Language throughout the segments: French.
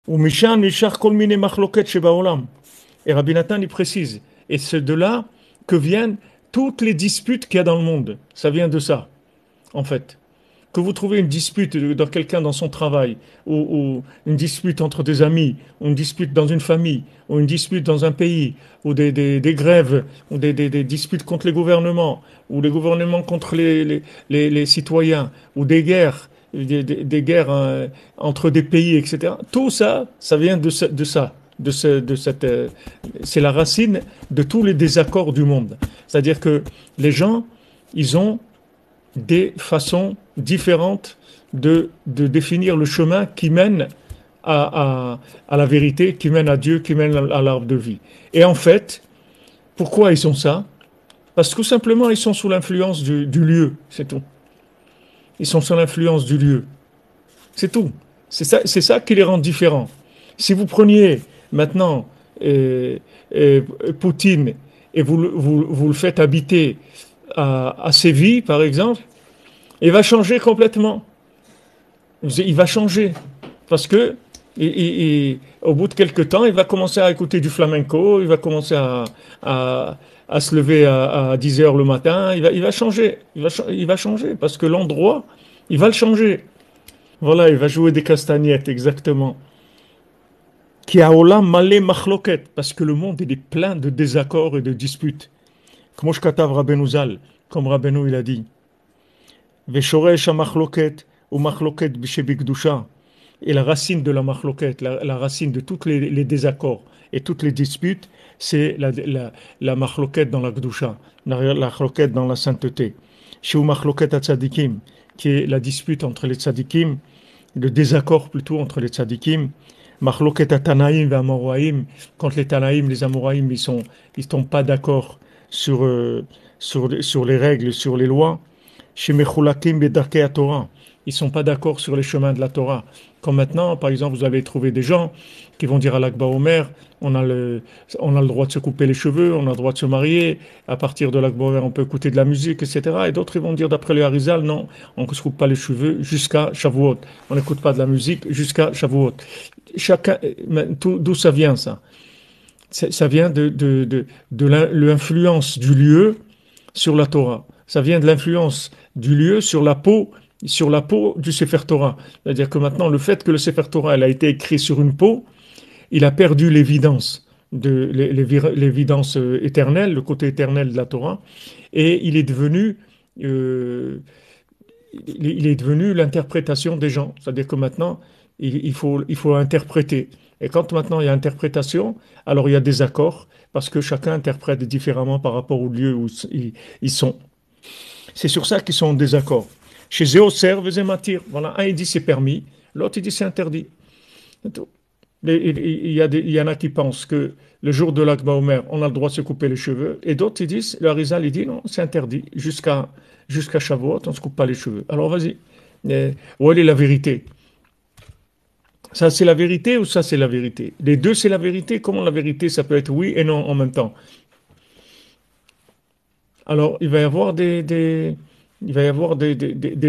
Umishan nishar kol mine machloket shebaolam. Et Rabbi Nathan, il précise. Et c'est de là que viennent toutes les disputes qu'il y a dans le monde. Ça vient de ça, en fait. Que vous trouvez une dispute dans quelqu'un dans son travail, ou une dispute entre des amis, ou une dispute dans une famille, ou une dispute dans un pays, ou des grèves, ou des disputes contre les gouvernements, ou les gouvernements contre les citoyens, ou des guerres, des guerres entre des pays, etc. Tout ça, ça vient de ça. C'est la racine de tous les désaccords du monde. C'est-à-dire que les gens, ils ont des façons différentes de définir le chemin qui mène à la vérité, qui mène à Dieu, qui mène à l'arbre de vie. Et en fait, pourquoi ils ont ça? Parce que tout simplement, ils sont sous l'influence du lieu, c'est tout. Ils sont sous l'influence du lieu. C'est tout. C'est ça qui les rend différents. Si vous preniez maintenant Poutine et vous le faites habiter à Séville, par exemple, il va changer complètement. Il va changer. Parce que au bout de quelques temps, il va commencer à écouter du flamenco, il va commencer à se lever à 10 heures le matin, il va changer. Il va changer parce que l'endroit, il va le changer. Voilà, il va jouer des castagnettes, exactement. Qui a olam malé machloket, parce que le monde il est plein de désaccords et de disputes. Comme Katav Rabbeinu Zal, comme Rabbeinu il a dit. Veshoresh machloket ou machloket b'shebikdusha. Et la racine de la machloket, la racine de tous les désaccords et toutes les disputes, c'est la machloket dans la gdusha, la machloket dans la sainteté. Chez machloket atzadikim, qui est la dispute entre les tzadikim, le désaccord plutôt entre les tzadikim. Machloket atanaïm et amoraïm, quand les tanaïm, les amoraïm, ils tombent pas d'accord sur les règles, sur les lois. Chez mechulakim bedarkei Torah, ils sont pas d'accord sur les chemins de la Torah. Comme maintenant, par exemple, vous avez trouvé des gens qui vont dire à l'Akba Omer, on a le droit de se couper les cheveux, on a le droit de se marier, à partir de l'Akba Omer, on peut écouter de la musique, etc. Et d'autres, ils vont dire, d'après le Harizal, non, on ne se coupe pas les cheveux jusqu'à Shavuot. On n'écoute pas de la musique jusqu'à Shavuot. D'où ça vient, ça? Ça vient de l'influence du lieu sur la Torah. Ça vient de l'influence du lieu sur la peau du Sefer Torah. C'est-à-dire que maintenant, le fait que le Sefer Torah elle a été écrit sur une peau, il a perdu l'évidence éternelle, le côté éternel de la Torah, et il est devenu l'interprétation des gens. C'est-à-dire que maintenant, il faut interpréter. Et quand maintenant il y a interprétation, alors il y a des accords, parce que chacun interprète différemment par rapport au lieu où ils sont. C'est sur ça qu'ils sont en désaccord. Chez Zéoser, Vezematir. Voilà, un il dit c'est permis, l'autre il dit c'est interdit. Il y en a qui pensent que le jour de l'Akba Omer, on a le droit de se couper les cheveux, et d'autres ils disent, le Harizal il dit non, c'est interdit, jusqu'à Shavuot, on ne se coupe pas les cheveux. Alors vas-y, où est la vérité? Ça c'est la vérité ou ça c'est la vérité? Les deux c'est la vérité. Comment la vérité ça peut être oui et non en même temps? Alors il va y avoir des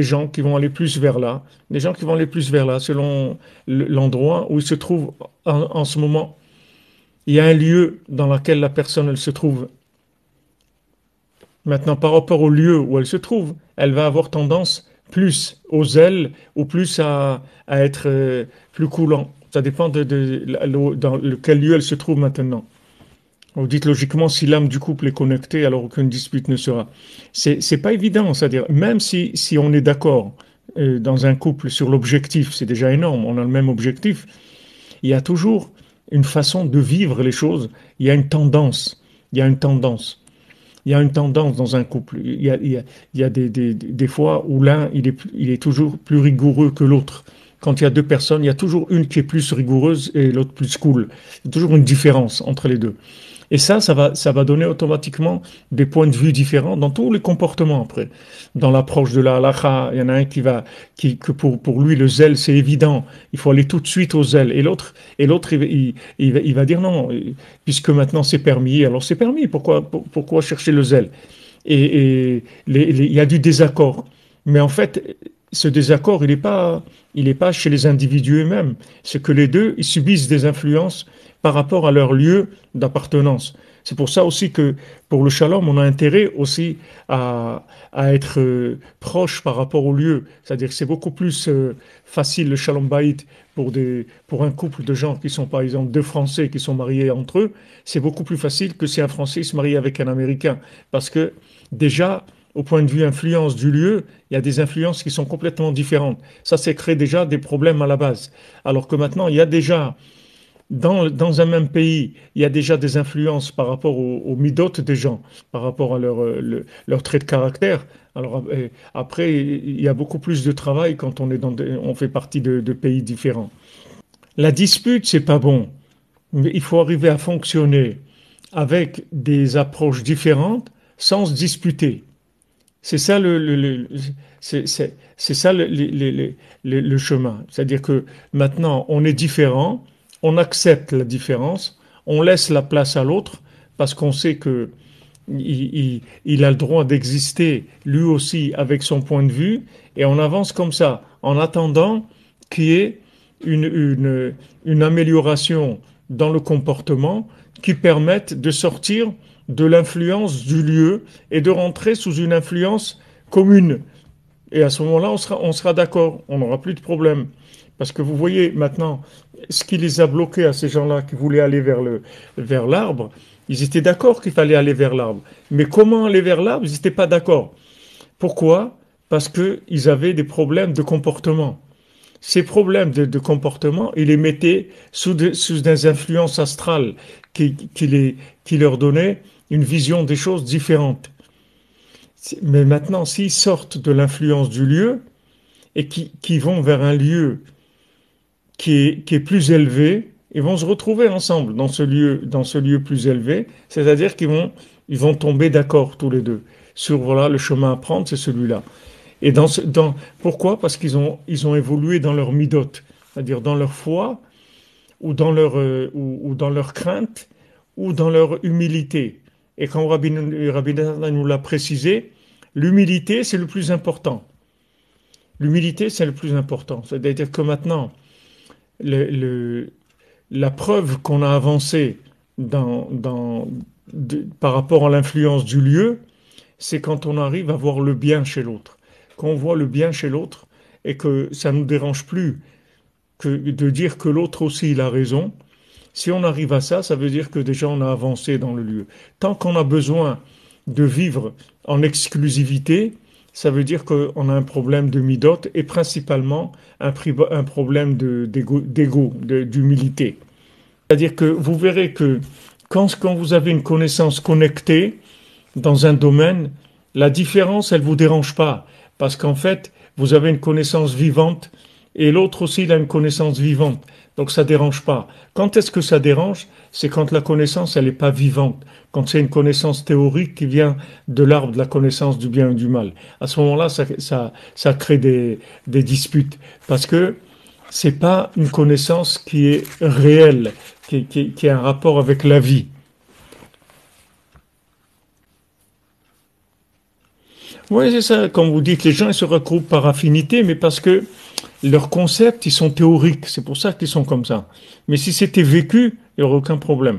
gens qui vont aller plus vers là, des gens qui vont aller plus vers là selon l'endroit où ils se trouvent en ce moment. Il y a un lieu dans lequel la personne elle se trouve. Maintenant, par rapport au lieu où elle se trouve, elle va avoir tendance plus aux ailes ou plus à être plus coulant. Ça dépend dans quel lieu elle se trouve maintenant. Vous dites logiquement, si l'âme du couple est connectée, alors aucune dispute ne sera. C'est pas évident, c'est-à-dire, même si on est d'accord dans un couple sur l'objectif, c'est déjà énorme, on a le même objectif, il y a toujours une façon de vivre les choses, il y a une tendance, il y a une tendance. Il y a une tendance dans un couple. Il y a des fois où l'un, il est toujours plus rigoureux que l'autre. Quand il y a deux personnes, il y a toujours une qui est plus rigoureuse et l'autre plus cool. Il y a toujours une différence entre les deux. Et ça va donner automatiquement des points de vue différents dans tous les comportements après. Dans l'approche de la halakha, il y en a un que pour lui, le zèle, c'est évident. Il faut aller tout de suite au zèle. Et l'autre, il va dire non, puisque maintenant c'est permis, alors c'est permis. Pourquoi chercher le zèle? Il y a du désaccord. Mais en fait, ce désaccord, il est pas chez les individus eux-mêmes. C'est que les deux, ils subissent des influences par rapport à leur lieu d'appartenance. C'est pour ça aussi que pour le shalom, on a intérêt aussi à être proche par rapport au lieu. C'est-à-dire que c'est beaucoup plus facile le shalom bayit pour un couple de gens qui sont par exemple deux Français qui sont mariés entre eux. C'est beaucoup plus facile que si un Français se marie avec un Américain. Parce que déjà, au point de vue influence du lieu, il y a des influences qui sont complètement différentes. Ça crée déjà des problèmes à la base. Alors que maintenant, il y a déjà dans un même pays, il y a déjà des influences par rapport aux midotes des gens, par rapport à leur trait de caractère. Alors après, il y a beaucoup plus de travail quand on fait partie de pays différents. La dispute, c'est pas bon, mais il faut arriver à fonctionner avec des approches différentes sans se disputer. C'est ça c'est ça le chemin. C'est-à-dire que maintenant, on est différent, on accepte la différence, on laisse la place à l'autre parce qu'on sait que il a le droit d'exister lui aussi avec son point de vue et on avance comme ça en attendant qu'il y ait une amélioration dans le comportement qui permette de sortir de l'influence du lieu et de rentrer sous une influence commune. Et à ce moment-là, on sera d'accord, on n'aura plus de problème. Parce que vous voyez maintenant, ce qui les a bloqués à ces gens-là qui voulaient aller vers l'arbre, ils étaient d'accord qu'il fallait aller vers l'arbre. Mais comment aller vers l'arbre, ils n'étaient pas d'accord. Pourquoi? Parce qu'ils avaient des problèmes de comportement. Ces problèmes de comportement, ils les mettaient sous des influences astrales qui leur donnaient une vision des choses différente. Mais maintenant, s'ils sortent de l'influence du lieu et qui vont vers un lieu qui est plus élevé, ils vont se retrouver ensemble dans ce lieu plus élevé, c'est-à-dire ils vont tomber d'accord tous les deux sur voilà le chemin à prendre, c'est celui-là. Et pourquoi? Parce ils ont évolué dans leur midote, c'est-à-dire dans leur foi ou dans leur crainte ou dans leur humilité. Et quand Rabbi Nathan nous l'a précisé, l'humilité c'est le plus important. L'humilité c'est le plus important. C'est-à-dire que maintenant le, le- la preuve qu'on a avancé par rapport à l'influence du lieu, c'est quand on arrive à voir le bien chez l'autre. Quand on voit le bien chez l'autre et que ça ne nous dérange plus que de dire que l'autre aussi il a raison, si on arrive à ça, ça veut dire que déjà on a avancé dans le lieu. Tant qu'on a besoin de vivre en exclusivité, ça veut dire qu'on a un problème de midote et principalement un problème d'ego, d'humilité. C'est-à-dire que vous verrez que quand vous avez une connaissance connectée dans un domaine, la différence, elle ne vous dérange pas. Parce qu'en fait, vous avez une connaissance vivante et l'autre aussi, il a une connaissance vivante. Donc ça ne dérange pas. Quand est-ce que ça dérange? C'est quand la connaissance, elle n'est pas vivante. Quand c'est une connaissance théorique qui vient de l'arbre de la connaissance du bien et du mal. À ce moment-là, ça crée des disputes. Parce que c'est pas une connaissance qui est réelle, qui a un rapport avec la vie. Oui, c'est ça. Comme vous dites, les gens ils se regroupent par affinité, mais parce que leurs concepts, ils sont théoriques. C'est pour ça qu'ils sont comme ça. Mais si c'était vécu, il n'y aurait aucun problème.